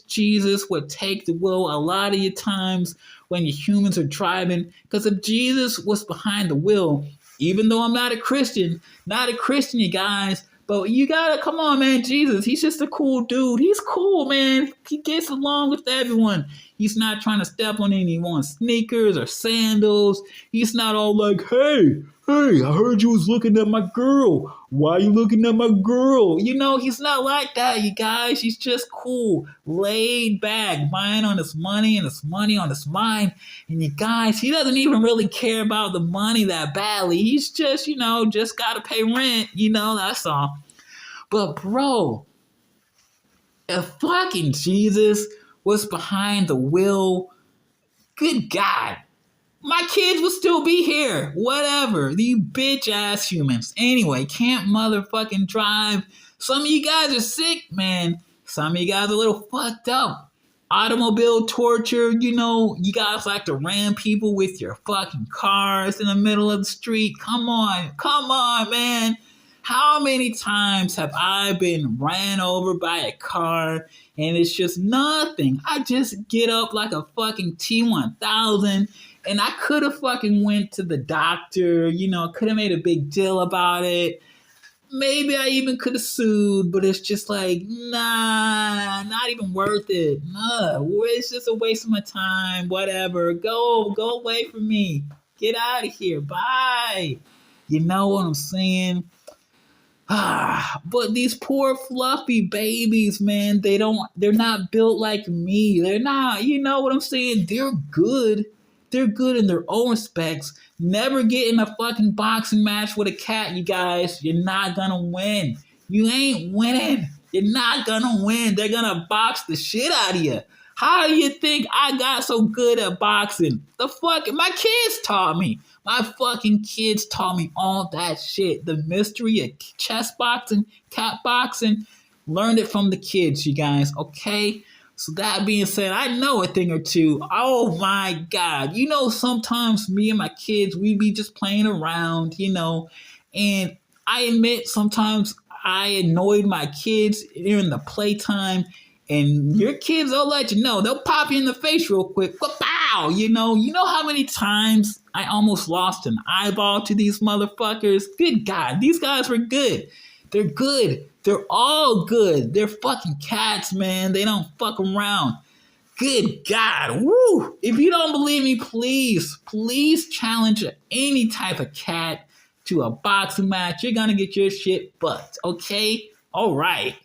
Jesus would take the wheel a lot of your times when your humans are driving. Because if Jesus was behind the wheel, even though I'm not a Christian, you guys, but you gotta, come on, man, Jesus, he's just a cool dude. He's cool, man. He gets along with everyone. He's not trying to step on anyone's sneakers or sandals. He's not all like, hey, I heard you was looking at my girl. Why are you looking at my girl? He's not like that, you guys. He's just cool, laid back, mind on his money and his money on his mind. And you guys, he doesn't even really care about the money that badly. He's just, just got to pay rent. That's all. But bro, if fucking Jesus was behind the wheel, good God, my kids would still be here. Whatever. These bitch ass humans. Anyway, can't motherfucking drive. Some of you guys are sick, man. Some of you guys are a little fucked up. Automobile torture, you guys like to ram people with your fucking cars in the middle of the street. Come on, man. How many times have I been ran over by a car and it's just nothing? I just get up like a fucking T-1000 and I could have fucking went to the doctor, could have made a big deal about it. Maybe I even could have sued, but it's just like, nah, not even worth it. Nah, it's just a waste of my time, whatever. Go away from me. Get out of here. Bye. You know what I'm saying? But these poor fluffy babies, man, they're not built like me. They're not, you know what I'm saying? They're good. They're good in their own respects. Never get in a fucking boxing match with a cat, you guys. You're not gonna win. You ain't winning. You're not gonna win. They're gonna box the shit out of you. How do you think I got so good at boxing? My kids taught me. My fucking kids taught me all that shit. The mystery of chess boxing, cat boxing. Learned it from the kids, you guys, okay? So that being said, I know a thing or two. Oh my God. Sometimes me and my kids, we be just playing around, and I admit sometimes I annoyed my kids during the playtime. And your kids, they'll let you know. They'll pop you in the face real quick. Pow! You know how many times I almost lost an eyeball to these motherfuckers? Good God, these guys were good. They're good. They're all good. They're fucking cats, man. They don't fuck around. Good God. Woo! If you don't believe me, please challenge any type of cat to a boxing match, you're gonna get your shit bucked, okay? All right.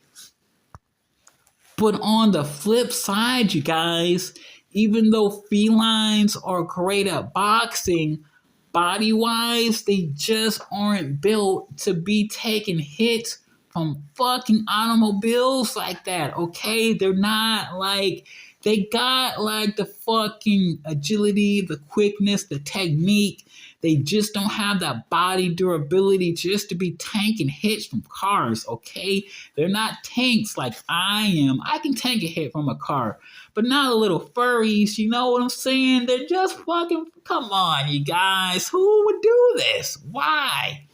But on the flip side, you guys, even though felines are great at boxing, body-wise, they just aren't built to be taking hits from fucking automobiles like that, okay? They're not like, they got like the fucking agility, the quickness, the technique. They just don't have that body durability just to be tanking hits from cars, okay? They're not tanks like I am. I can tank a hit from a car, but not the little furries, you know what I'm saying? They're just fucking, come on, you guys. Who would do this? Why?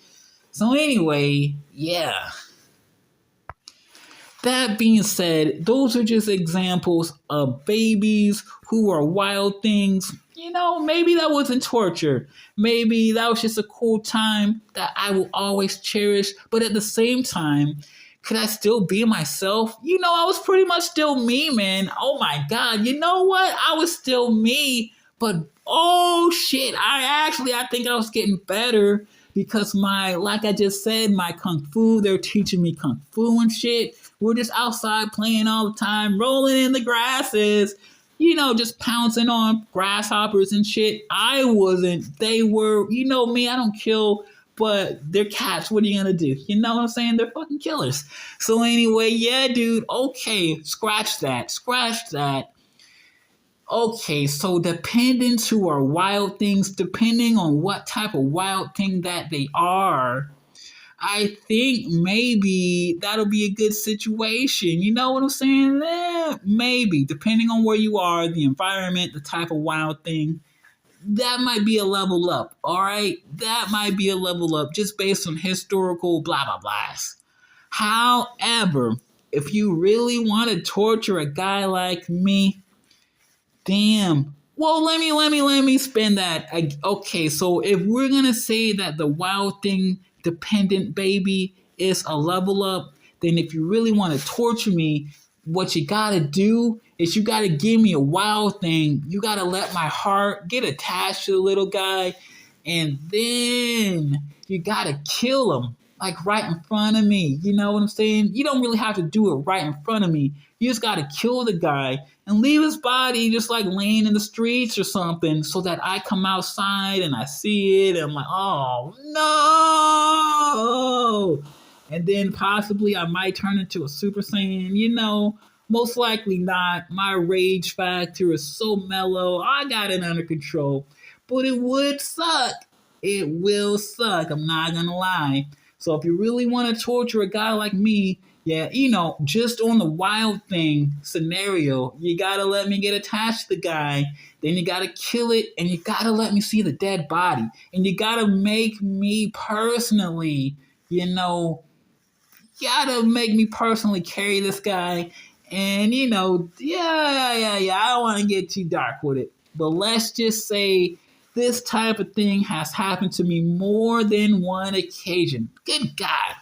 So anyway, yeah. That being said, those are just examples of babies who are wild things. You know, maybe that wasn't torture. Maybe that was just a cool time that I will always cherish. But at the same time, could I still be myself? You know, I was pretty much still me, man. Oh my God. You know what? I was still me. But oh shit, I think I was getting better because like I just said, my kung fu, they're teaching me kung fu and shit. We're just outside playing all the time, rolling in the grasses, you know, just pouncing on grasshoppers and shit. I wasn't. They were, you know me, I don't kill, but they're cats. What are you gonna do? You know what I'm saying? They're fucking killers. So anyway, yeah, dude, okay, scratch that. Okay, so dependents who are wild things, depending on what type of wild thing that they are, I think maybe that'll be a good situation. You know what I'm saying? Maybe, depending on where you are, the environment, the type of wild thing, that might be a level up, all right? That might be a level up just based on historical blah, blah, blahs. However, if you really want to torture a guy like me, damn. Well, let me spin that. Okay, so if we're gonna say that the wild thing dependent baby is a level up, then if you really want to torture me, what you gotta do is you gotta give me a wild thing. You gotta let my heart get attached to the little guy, and then you gotta kill him like right in front of me. You know what I'm saying? You don't really have to do it right in front of me. You just gotta kill the guy and leave his body just like laying in the streets or something so that I come outside and I see it and I'm like, oh no! And then possibly I might turn into a Super Saiyan, you know, most likely not. My rage factor is so mellow. I got it under control. But it would suck. It will suck. I'm not gonna lie. So if you really want to torture a guy like me, yeah, you know, just on the wild thing scenario, you gotta let me get attached to the guy. Then you gotta kill it, and you gotta let me see the dead body. And you gotta make me personally, you know, carry this guy. And, you know, yeah. I don't want to get too dark with it. But let's just say this type of thing has happened to me more than one occasion. Good God.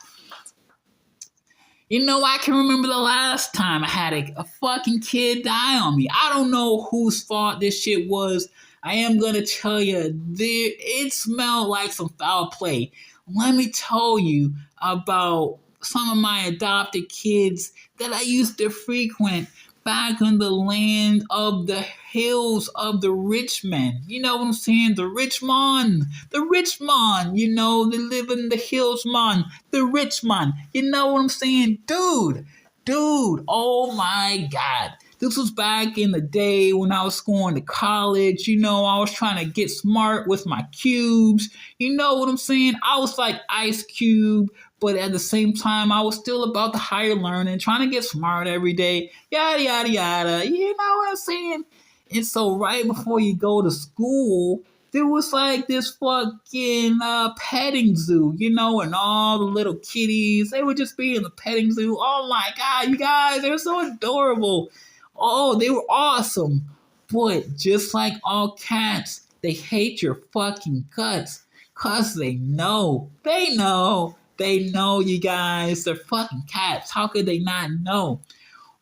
You know, I can remember the last time I had a fucking kid die on me. I don't know whose fault this shit was. I am going to tell you, it smelled like some foul play. Let me tell you about some of my adopted kids that I used to frequent back in the land of the hills of the rich men. You know what I'm saying? The rich man, you know, they live in the hills, man, the rich man. You know what I'm saying? Dude, oh my God. This was back in the day when I was going to college. You know, I was trying to get smart with my cubes. You know what I'm saying? I was like Ice Cube, but at the same time, I was still about the higher learning, trying to get smart every day, yada, yada, yada. You know what I'm saying? And so right before you go to school, there was like this fucking petting zoo, you know, and all the little kitties, they would just be in the petting zoo. Oh my God, you guys, they're so adorable. Oh, they were awesome. But just like all cats, they hate your fucking guts because they know, you guys, they're fucking cats. How could they not know?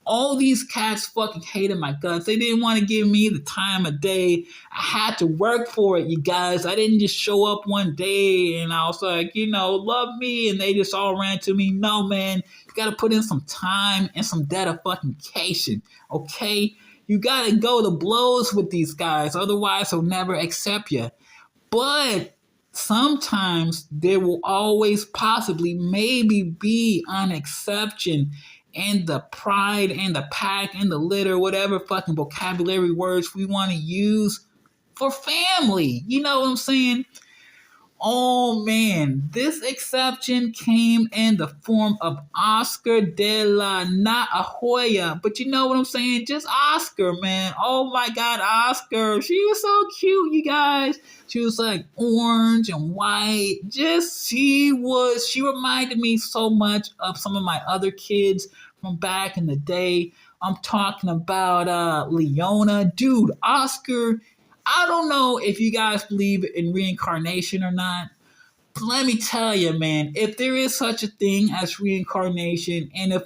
All these cats fucking hated my guts. They didn't want to give me the time of day. I had to work for it, you guys. I didn't just show up one day and I was like, love me, and they just all ran to me. No, man, you gotta put in some time and some dedication, okay? You gotta go to blows with these guys, otherwise they'll never accept you. But sometimes there will always possibly maybe be an exception, and the pride and the pack and the litter, whatever fucking vocabulary words we want to use for family. You know what I'm saying? Oh man, this exception came in the form of Oscar de la not Hoya, but you know what I'm saying? Just Oscar, man. Oh my God, Oscar. She was so cute, you guys. She was like orange and white. She reminded me so much of some of my other kids from back in the day. I'm talking about Leona. Dude, Oscar, I don't know if you guys believe in reincarnation or not. But let me tell you, man, if there is such a thing as reincarnation, and if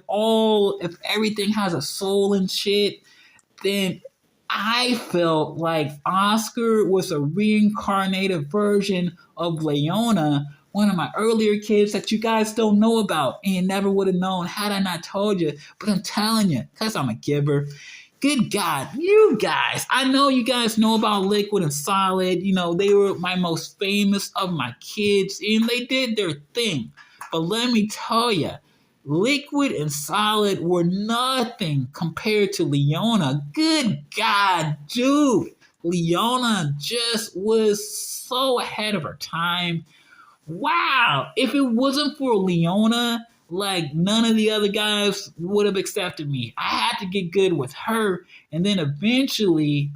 everything has a soul and shit, then I felt like Oscar was a reincarnated version of Leona, one of my earlier kids that you guys don't know about, and you never would have known had I not told you. But I'm telling you, because I'm a giver. Good God, you guys. I know you guys know about Liquid and Solid. They were my most famous of my kids, and they did their thing. But let me tell you, Liquid and Solid were nothing compared to Leona. Good God, dude. Leona just was so ahead of her time. Wow. If it wasn't for Leona, like none of the other guys would have accepted me. I had to get good with her, and then eventually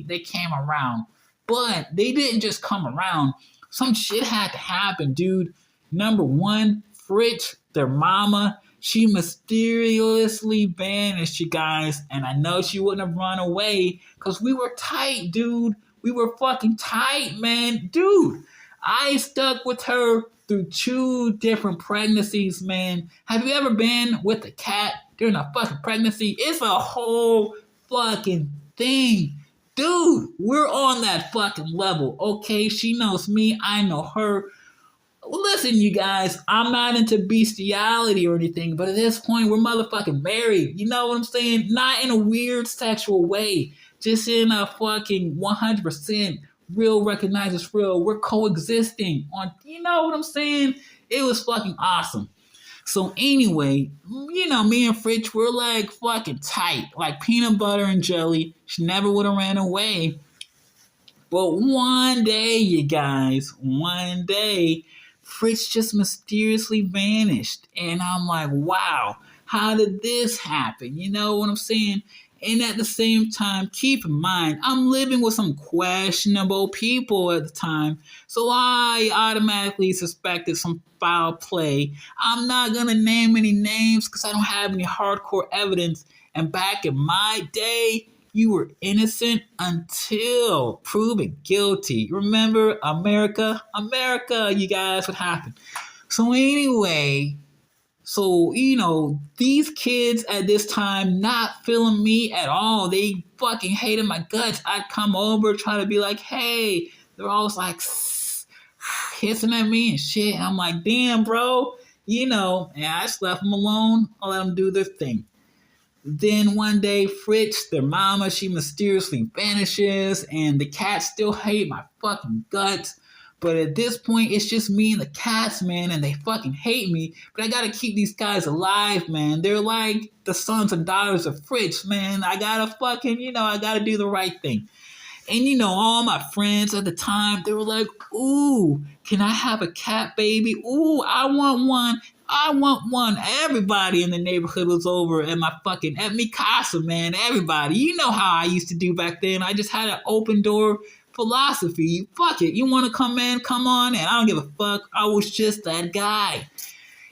they came around. But they didn't just come around. Some shit had to happen, dude. Number one, Fritz, their mama, she mysteriously vanished, you guys, and I know she wouldn't have run away because we were tight, dude. We were fucking tight, man. Dude, I stuck with her through 2 different pregnancies, man. Have you ever been with a cat during a fucking pregnancy? It's a whole fucking thing. Dude, we're on that fucking level, okay? She knows me, I know her. Listen, you guys, I'm not into bestiality or anything, but at this point, we're motherfucking married. You know what I'm saying? Not in a weird sexual way, just in a fucking 100% real recognizes real. We're coexisting on, you know what I'm saying? It was fucking awesome. So anyway, me and Fritz were like fucking tight, like peanut butter and jelly. She never would have ran away. But one day, you guys, Fritz just mysteriously vanished. And I'm like, wow, how did this happen? You know what I'm saying? And at the same time, keep in mind, I'm living with some questionable people at the time. So I automatically suspected some foul play. I'm not going to name any names because I don't have any hardcore evidence. And back in my day, you were innocent until proven guilty. Remember, America, you guys, what happened? So anyway, these kids at this time not feeling me at all. They fucking hated my guts. I'd come over, try to be like, hey. They're always like, hissing at me and shit. And I'm like, damn, bro. And I just left them alone. I let them do their thing. Then one day, Fritz, their mama, she mysteriously vanishes, and the cats still hate my fucking guts. But at this point, it's just me and the cats, man, and they fucking hate me. But I gotta keep these guys alive, man. They're like the sons and daughters of Fritz, man. I gotta fucking, I gotta do the right thing. And all my friends at the time, they were like, ooh, can I have a cat baby? Ooh, I want one. Everybody in the neighborhood was over at mi casa, man. Everybody. You know how I used to do back then. I just had an open door philosophy. Fuck it. You want to come in? Come on. And I don't give a fuck. I was just that guy.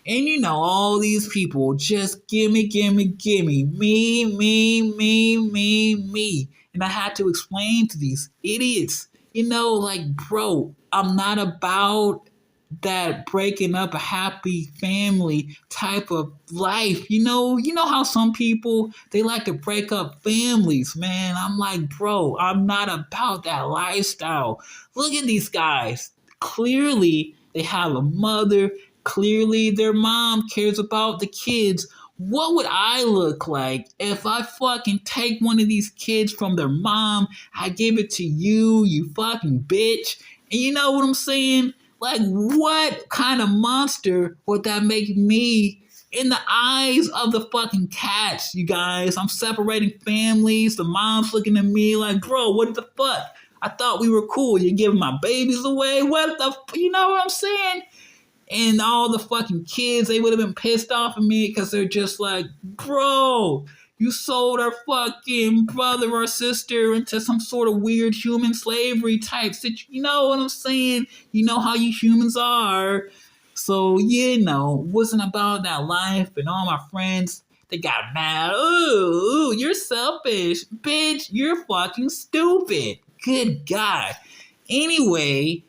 And all these people just gimme. Me. And I had to explain to these idiots, like, bro, I'm not about that breaking up a happy family type of life. You know how some people they like to break up families, man. I'm like, bro, I'm not about that lifestyle. Look at these guys. Clearly, they have a mother. Clearly, their mom cares about the kids. What would I look like if I fucking take one of these kids from their mom? I give it to you, you fucking bitch. And you know what I'm saying? Like, what kind of monster would that make me in the eyes of the fucking cats, you guys? I'm separating families. The mom's looking at me like, bro, what the fuck? I thought we were cool. You're giving my babies away? What the you know what I'm saying? And all the fucking kids, they would have been pissed off at me because they're just like, bro, you sold our fucking brother or sister into some sort of weird human slavery type situation. You know what I'm saying? You know how you humans are. So, wasn't about that life. And all my friends, they got mad. Ooh, you're selfish. Bitch, you're fucking stupid. Good God. Anyway,